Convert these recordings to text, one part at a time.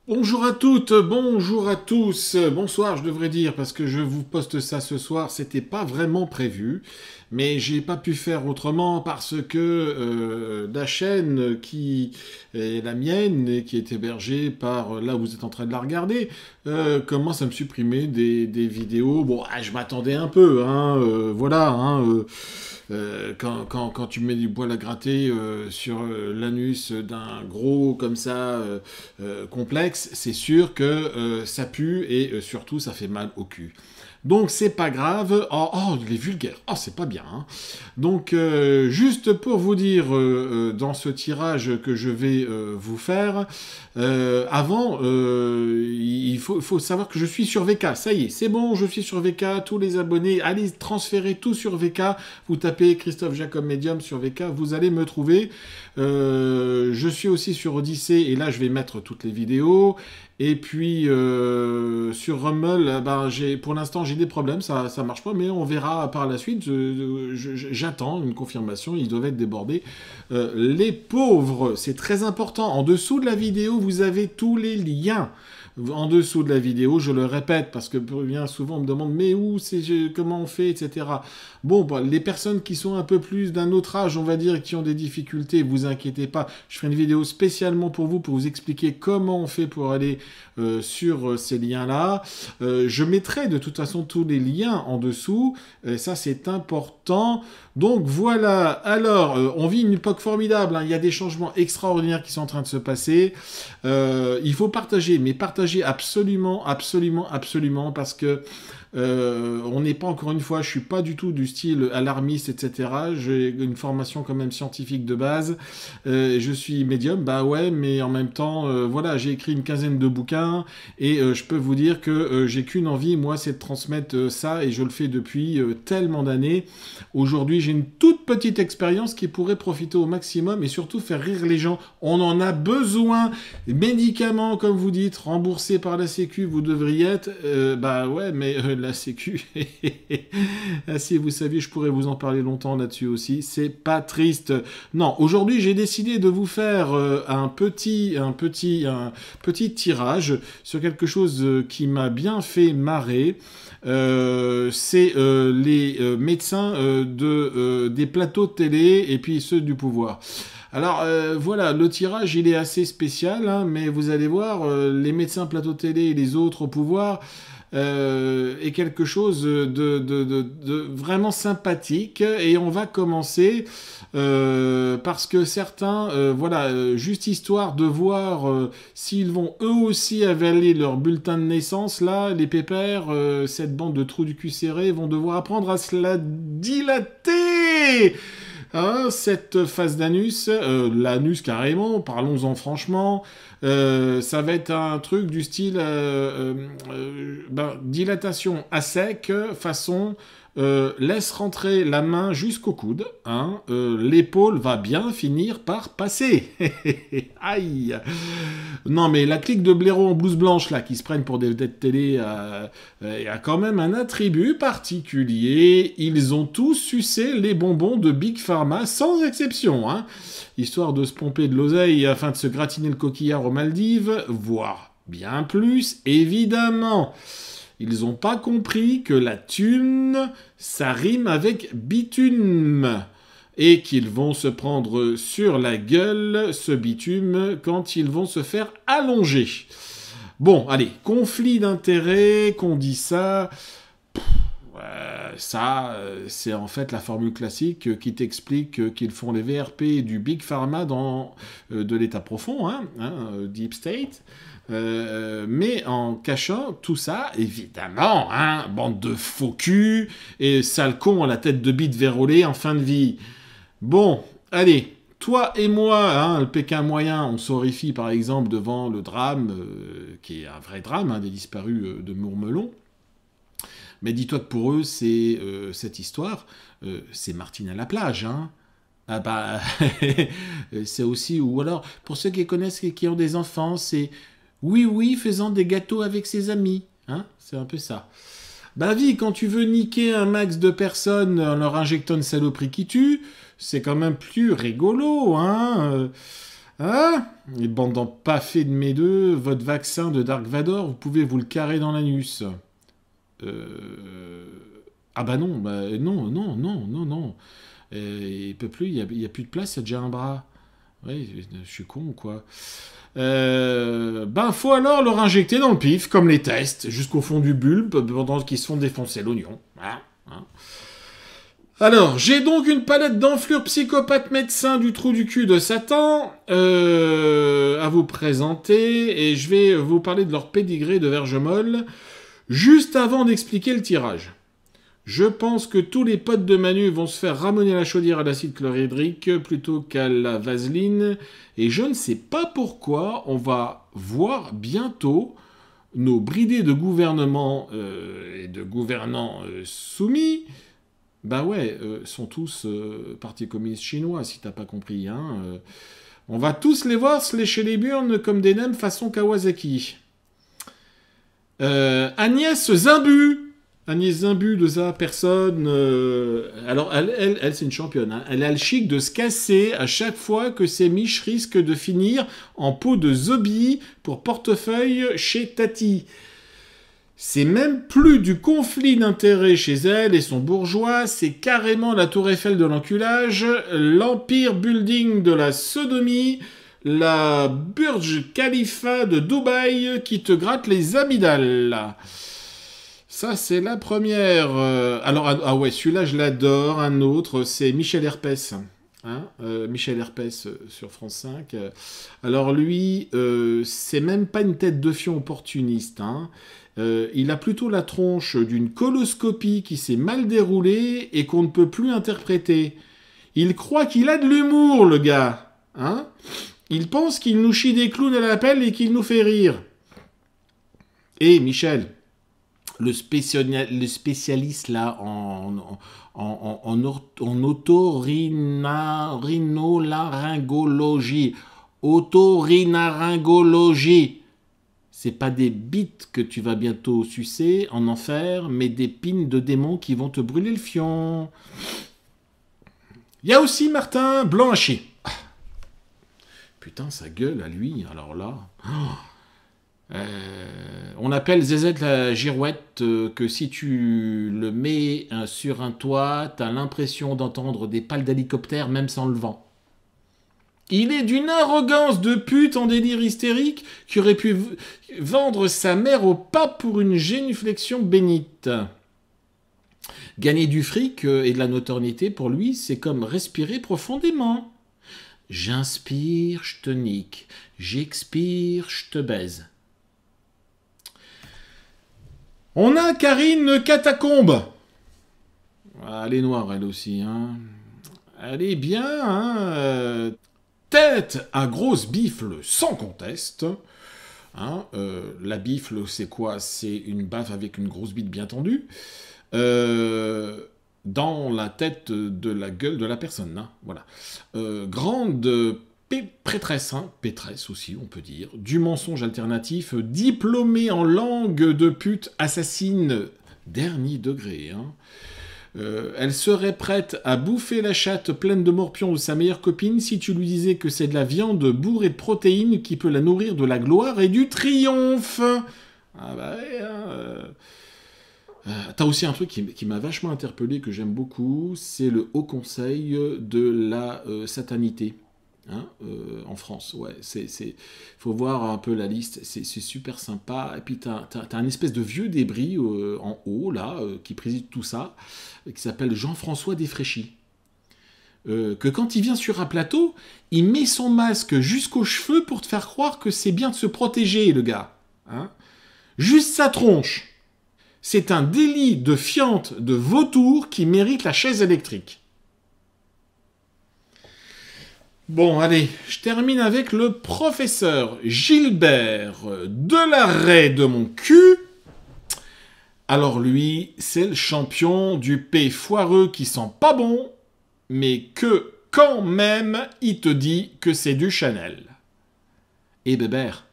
Bonjour à toutes, bonjour à tous, bonsoir je devrais dire parce que je vous poste ça ce soir, c'était pas vraiment prévu, mais j'ai pas pu faire autrement parce que la chaîne qui est la mienne et qui est hébergée par là où vous êtes en train de la regarder commence à me supprimer des vidéos. Bon, je m'attendais un peu, hein, voilà, hein, quand tu mets du poil à gratter sur l'anus d'un gros comme ça complexe, c'est sûr que ça pue et surtout ça fait mal au cul. Donc c'est pas grave. Oh, il est vulgaire. Oh, c'est pas bien. Hein. Donc juste pour vous dire dans ce tirage que je vais vous faire, avant, il faut savoir que je suis sur VK. Ça y est, c'est bon, je suis sur VK. Tous les abonnés, allez transférer tout sur VK. Vous tapez Christophe Jacob Medium sur VK, vous allez me trouver. Je suis aussi sur Odyssée et là je vais mettre toutes les vidéos. Et puis sur Rumble, pour l'instant j'ai des problèmes, ça marche pas, mais on verra par la suite. J'attends une confirmation, ils doivent être débordés. Les pauvres, c'est très important. En dessous de la vidéo, vous avez tous les liens. En dessous de la vidéo, je le répète, parce que bien souvent on me demande mais où c'est, comment on fait, etc. Bon, les personnes qui sont un peu plus d'un autre âge, on va dire, et qui ont des difficultés, vous inquiétez pas, je ferai une vidéo spécialement pour vous expliquer comment on fait pour aller sur ces liens-là. Je mettrai de toute façon tous les liens en dessous, ça c'est important. Donc voilà, alors on vit une époque formidable, hein. Il y a des changements extraordinaires qui sont en train de se passer. Il faut partager, mais partager absolument, absolument, absolument, parce que on n'est pas, encore une fois, je suis pas du tout du style alarmiste, etc. J'ai une formation quand même scientifique de base. Je suis médium, bah ouais, mais en même temps, voilà, j'ai écrit une quinzaine de bouquins et je peux vous dire que j'ai qu'une envie, moi, c'est de transmettre ça et je le fais depuis tellement d'années. Aujourd'hui, j'ai une toute petite expérience qui pourrait profiter au maximum et surtout faire rire les gens. On en a besoin. Médicaments, comme vous dites, remboursés par la Sécu, vous devriez être. Bah ouais, mais la Sécu, si vous saviez, je pourrais vous en parler longtemps là-dessus aussi. C'est pas triste. Non, aujourd'hui, j'ai décidé de vous faire un petit tirage sur quelque chose qui m'a bien fait marrer. C'est les médecins des plateaux de télé et puis ceux du pouvoir. Alors voilà, le tirage il est assez spécial, hein, mais vous allez voir, les médecins plateau télé et les autres au pouvoir est quelque chose de vraiment sympathique. Et on va commencer parce que certains, voilà, juste histoire de voir s'ils vont eux aussi avaler leur bulletin de naissance, là, les pépères, cette bande de trous du cul serré, vont devoir apprendre à se la dilater. Hein, cette face d'anus, l'anus carrément, parlons-en franchement, ça va être un truc du style dilatation à sec, façon laisse rentrer la main jusqu'au coude, hein, l'épaule va bien finir par passer. Aïe. Non mais la clique de blaireaux en blouse blanche là qui se prennent pour des vedettes télé a quand même un attribut particulier. Ils ont tous sucé les bonbons de Big Pharma sans exception, hein, histoire de se pomper de l'oseille afin de se gratiner le coquillard aux Maldives, voire bien plus évidemment. Ils n'ont pas compris que la thune, ça rime avec bitume. Et qu'ils vont se prendre sur la gueule, ce bitume, quand ils vont se faire allonger. Bon, allez, conflit d'intérêts, qu'on dit ça... Ça, c'est en fait la formule classique qui t'explique qu'ils font les VRP du Big Pharma dans de l'état profond, hein, Deep State, mais en cachant tout ça, évidemment, hein, bande de faux culs et sale con à la tête de bite vérolée en fin de vie. Bon, allez, toi et moi, hein, le Pékin moyen, on s'horrifie par exemple devant le drame, qui est un vrai drame, hein, des disparus de Mourmelon. Mais dis-toi que pour eux, c'est cette histoire, c'est Martine à la plage, hein. Ah bah, c'est aussi, ou alors, pour ceux qui connaissent et qui ont des enfants, c'est oui, faisant des gâteaux avec ses amis, hein, c'est un peu ça. Bah vie, quand tu veux niquer un max de personnes en leur injectant une saloperie qui tue, c'est quand même plus rigolo, hein. Hein? Les bandes d'empaffés de mes deux, votre vaccin de Dark Vador, vous pouvez vous le carrer dans l'anus. Ah bah non, non, non, non, non, non. Il peut plus, il y a plus de place, il y a déjà un bras. Oui, je suis con ou quoi? Ben faut alors leur injecter dans le pif, comme les tests, jusqu'au fond du bulbe, pendant qu'ils se font défoncer l'oignon. Voilà, hein. Alors, j'ai donc une palette d'enflures psychopathes médecins du trou du cul de Satan à vous présenter, et je vais vous parler de leur pédigré de verge molle, juste avant d'expliquer le tirage. Je pense que tous les potes de Manu vont se faire ramener la chaudière à l'acide chlorhydrique plutôt qu'à la vaseline, et je ne sais pas pourquoi on va voir bientôt nos bridés de gouvernement et de gouvernants soumis. Bah ouais, sont tous Parti communiste chinois, si t'as pas compris. Hein, on va tous les voir se lécher les burnes comme des nems façon Kawasaki. Agnès Zimbu. Agnès Zimbu de sa personne. Alors, elle c'est une championne. Hein. Elle a le chic de se casser à chaque fois que ses miches risquent de finir en peau de zombie pour portefeuille chez Tati. C'est même plus du conflit d'intérêts chez elle et son bourgeois, c'est carrément la tour Eiffel de l'enculage, l'Empire Building de la sodomie, la Burj Khalifa de Dubaï qui te gratte les amygdales. Ça, c'est la première. Alors, ah ouais, celui-là, je l'adore. Un autre, c'est Michel Herpès. Hein, Michel Herpès sur France 5. Alors lui, c'est même pas une tête de fion opportuniste. Hein. Il a plutôt la tronche d'une coloscopie qui s'est mal déroulée et qu'on ne peut plus interpréter. Il croit qu'il a de l'humour, le gars. Hein. Il pense qu'il nous chie des clowns à la pelle et qu'il nous fait rire. Et Michel, le spécialiste là en otorhinolaryngologie. Otorhinolaryngologie. C'est pas des bites que tu vas bientôt sucer en enfer, mais des pines de démons qui vont te brûler le fion. Il y a aussi Martin Blanchi. Putain, sa gueule à lui, alors là... on appelle Zézette la girouette que si tu le mets sur un toit, t'as l'impression d'entendre des pales d'hélicoptère même sans le vent. Il est d'une arrogance de pute en délire hystérique qui aurait pu vendre sa mère au pape pour une génuflexion bénite. Gagner du fric et de la notoriété, pour lui, c'est comme respirer profondément. J'inspire, je te nique. J'expire, je te baise. On a Karine Catacombe. Elle est noire, elle aussi. Hein. Elle est bien. Hein. Tête à grosse bifle sans conteste. Hein. La bifle, c'est quoi? C'est une baffe avec une grosse bite bien tendue. Dans la tête de la gueule de la personne. Hein. Voilà. Grande prêtresse, hein, pétresse aussi, on peut dire, du mensonge alternatif, diplômée en langue de pute assassine, dernier degré. Hein. Elle serait prête à bouffer la chatte pleine de morpions de sa meilleure copine si tu lui disais que c'est de la viande bourrée de protéines qui peut la nourrir de la gloire et du triomphe. Ah bah ouais, hein, t'as aussi un truc qui m'a vachement interpellé, que j'aime beaucoup, c'est le Haut Conseil de la satanité. Hein, en France, ouais, faut voir un peu la liste, c'est super sympa. Et puis t'as un espèce de vieux débris en haut là qui préside tout ça, qui s'appelle Jean-François Desfréchis. Que quand il vient sur un plateau, il met son masque jusqu'aux cheveux pour te faire croire que c'est bien de se protéger, le gars. Hein. Juste sa tronche. C'est un délit de fiente de vautour qui mérite la chaise électrique. Bon, allez, je termine avec le professeur Gilbert Delaray de mon cul. Alors lui, c'est le champion du paix foireux qui sent pas bon, mais que, quand même, il te dit que c'est du Chanel. Et Bébert,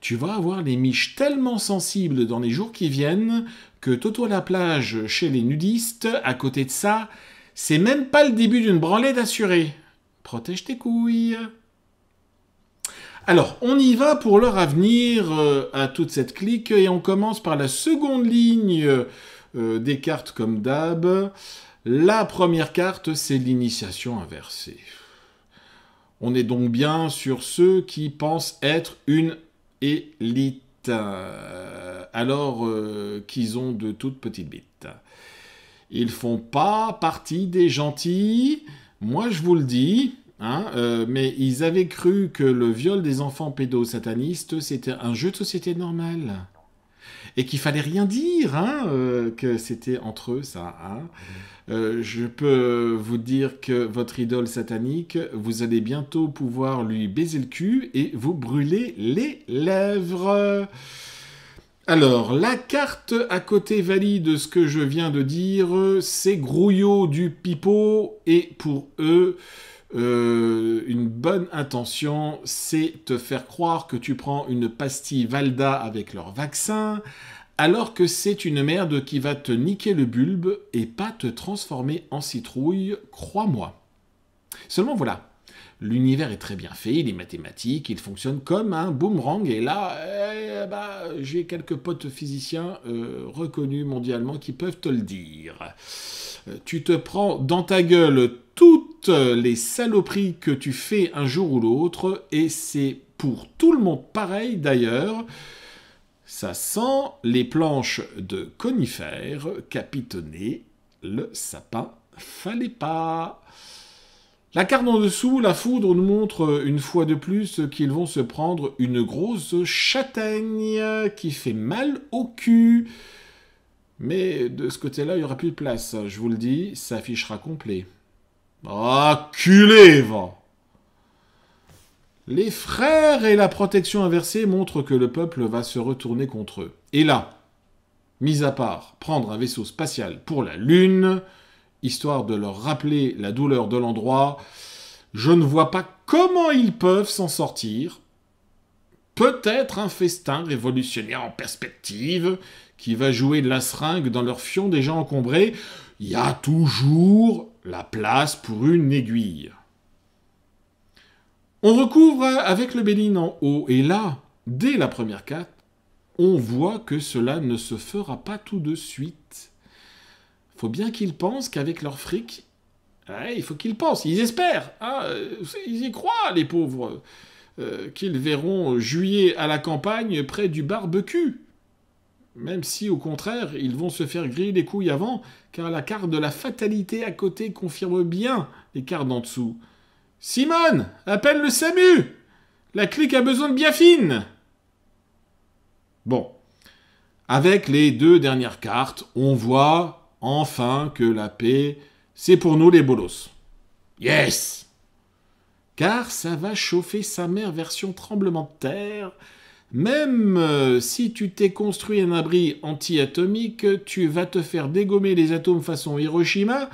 tu vas avoir les miches tellement sensibles dans les jours qui viennent que Toto à la plage chez les nudistes, à côté de ça, c'est même pas le début d'une branlette assurée. Protège tes couilles. Alors, on y va pour leur avenir à toute cette clique, et on commence par la seconde ligne des cartes comme d'hab. La première carte, c'est l'initiation inversée. On est donc bien sur ceux qui pensent être une élite, alors qu'ils ont de toutes petites bites. Ils font pas partie des gentils, moi je vous le dis, mais ils avaient cru que le viol des enfants pédosatanistes, c'était un jeu de société normal. Et qu'il fallait rien dire, que c'était entre eux, ça. Je peux vous dire que votre idole satanique, vous allez bientôt pouvoir lui baiser le cul et vous brûler les lèvres. Alors, la carte à côté valide de ce que je viens de dire, c'est Grouillot du Pipeau, et pour eux, une bonne intention, c'est te faire croire que tu prends une pastille Valda avec leur vaccin, alors que c'est une merde qui va te niquer le bulbe et pas te transformer en citrouille, crois-moi. Seulement voilà, l'univers est très bien fait, il est mathématique, il fonctionne comme un boomerang, et là, j'ai quelques potes physiciens reconnus mondialement qui peuvent te le dire. Tu te prends dans ta gueule toutes les saloperies que tu fais un jour ou l'autre, et c'est pour tout le monde pareil d'ailleurs. Ça sent les planches de conifères capitonnées, le sapin fallait pas. La carte en dessous, la foudre, nous montre une fois de plus qu'ils vont se prendre une grosse châtaigne qui fait mal au cul. Mais de ce côté-là, il n'y aura plus de place. Je vous le dis, ça affichera complet. Ah, culé, va! Les frères et la protection inversée montrent que le peuple va se retourner contre eux. Et là, mis à part prendre un vaisseau spatial pour la Lune, histoire de leur rappeler la douleur de l'endroit, je ne vois pas comment ils peuvent s'en sortir. Peut-être un festin révolutionnaire en perspective qui va jouer de la seringue dans leur fion déjà encombré. Il y a toujours la place pour une aiguille. On recouvre avec le Béline en haut, et là, dès la première carte, on voit que cela ne se fera pas tout de suite. Faut bien qu'ils pensent qu'avec leur fric, il faut qu'ils pensent, ils espèrent, ils y croient, les pauvres, qu'ils verront juillet à la campagne près du barbecue. Même si, au contraire, ils vont se faire griller les couilles avant, car la carte de la fatalité à côté confirme bien les cartes d'en dessous. Simone, appelle le SAMU! La clique a besoin de biafine! Bon. Avec les deux dernières cartes, on voit enfin que la paix, c'est pour nous les bolos. Yes! Car ça va chauffer sa mère version tremblement de terre. Même si tu t'es construit un abri anti-atomique, tu vas te faire dégommer les atomes façon Hiroshima.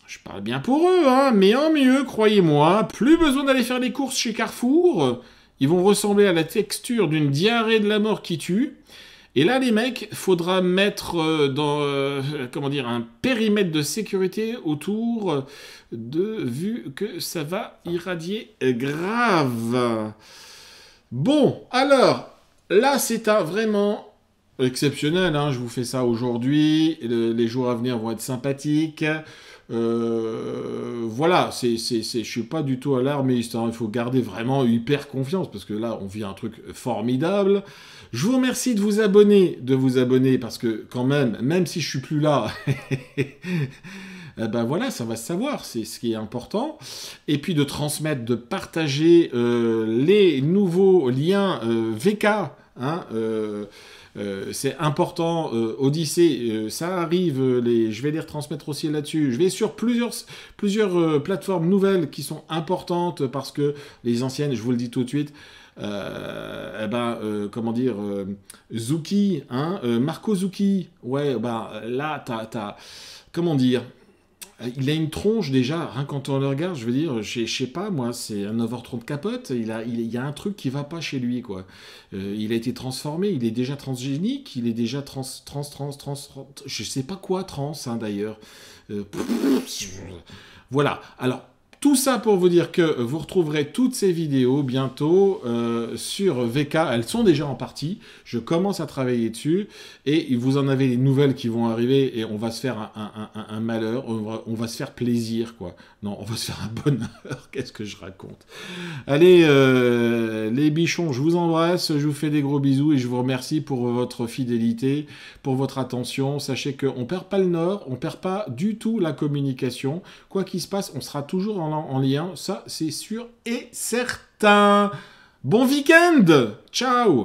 Je parle bien pour eux, mais en mieux, croyez-moi. Plus besoin d'aller faire les courses chez Carrefour. Ils vont ressembler à la texture d'une diarrhée de la mort qui tue. Et là, les mecs, faudra mettre un périmètre de sécurité autour vu que ça va irradier grave. Bon, alors, là, c'est vraiment exceptionnel. Je vous fais ça aujourd'hui. Les jours à venir vont être sympathiques. Voilà, je suis pas du tout alarmiste, il faut garder vraiment hyper confiance, parce que là, on vit un truc formidable. Je vous remercie de vous abonner, parce que quand même si je suis plus là, voilà, ça va se savoir, c'est ce qui est important. Et puis de transmettre, de partager les nouveaux liens VK, c'est important. Odyssée, ça arrive, je vais les retransmettre aussi là-dessus. Je vais sur plusieurs plateformes nouvelles qui sont importantes, parce que les anciennes, je vous le dis tout de suite, Zuki, Marco Zuki, là, comment dire, il a une tronche déjà, rien quand on le regarde, je veux dire, je sais pas, moi, c'est un overtron de capote, il y a un truc qui va pas chez lui, quoi. Il a été transformé, il est déjà transgénique, il est déjà je sais pas quoi, d'ailleurs. Voilà, alors, Tout ça pour vous dire que vous retrouverez toutes ces vidéos bientôt sur VK. Elles sont déjà en partie. Je commence à travailler dessus. Et vous en avez des nouvelles qui vont arriver. Et on va se faire un malheur. On va se faire plaisir, quoi. Non, on va se faire un bonheur. Qu'est-ce que je raconte? Allez, les bichons, je vous embrasse. Je vous fais des gros bisous. Et je vous remercie pour votre fidélité, pour votre attention. Sachez qu'on ne perd pas le nord. On ne perd pas du tout la communication. Quoi qu'il se passe, on sera toujours en lien, ça c'est sûr et certain. Bon week-end. Ciao.